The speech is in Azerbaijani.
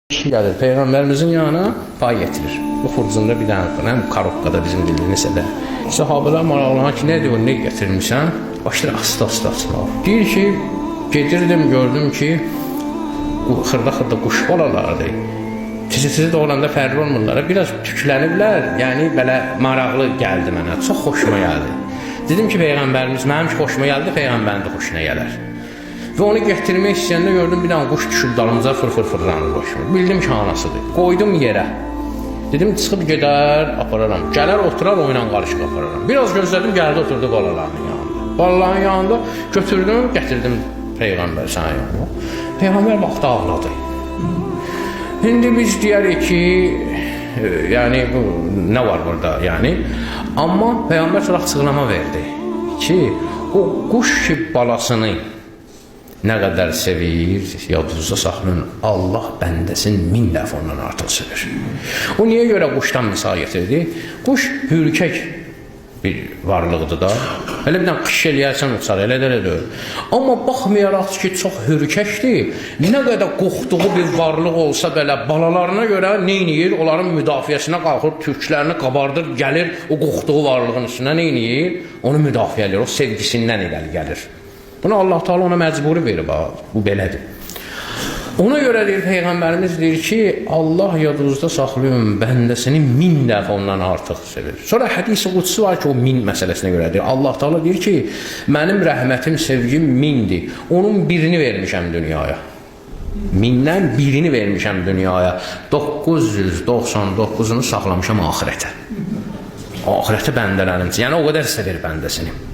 kişi gəlir Peyğəmbərimizin yanına pay getirir. Bu xurcunda bir dənə var, həm karobkada bizim dilimizdə də. Sahabələr maraqlanan ki, nədir o, nə gətirmişsən? Başlayır asta-asta açmaq. Deyir ki, gedirdim, gördüm ki, xırda-xırda quş balalardır. Tizi-tizi doğranda fərqli olmurlar. Biraz tükləniblər, yəni belə maraqlı gəldi mənə, çox xoşuma gəldi. Dedim ki, Peyğəmbərimiz mənim ki, xoşuma gəldi, Peyğəmbərin də xoşuna gələr. Və onu gətirmək istəyəndə gördüm, bir dənə quş düşüb dalımıza fır-fır-fırlanır başımı. Bildim ki, anasıdır. Qoydum yerə. Dedim, çıxıb gedər, apararam. Gələr, oturar, oyla qarışıq apararam. Biraz gözlədim, gəldi, oturdu qalalarının yanında. Qalaların yanında götürdüm, gətirdim Peyğəmbər sənin yanına. Peyğəmbər vaxtı ağladı. İndi biz deyərik ki, yəni, nə var burada, yəni. Amma Peyğəmbər çox açıqlama verdi ki, o quş ki, balasını nə qədər sevir, yadınızda saxlayın, Allah bəndəsin 1000 dəfə ondan artıq sevir. O niyə görə quşdan misal getirdi? Quş hürkək bir varlıqdır da. Elə bir dənə qış eləyərsən uçar, elə də deyil. Amma baxmayaraq ki, çox hürkəkdir, nə qədər qorxduğu bir varlıq olsa belə, balalarına görə neyniyir? Onların müdafiəsinə qalxır, türklərini qabardır, gəlir o qorxduğu varlığın üstünə neyniyir? Onu müdafiə edir, o sevgisindən irəli gəlir. Bunu Allah Teala ona məcburi verib, bu belədir. Ona görə deyir, Peyğəmbərimiz deyir ki, Allah yadınızda saxlayın, bəndəsini 1000 dəfə ondan artıq sevir. Sonra hədis-i qudsi var ki, o 1000 məsələsinə görədir. Allah Teala deyir ki, mənim rəhmətim, sevgim 1000'dir. Onun birini vermişəm dünyaya. 1000'dən birini vermişəm dünyaya. 999'unu saxlamışam ahirətə. Ahirətə bəndələrim. Yəni o qədər sevir bəndəsini.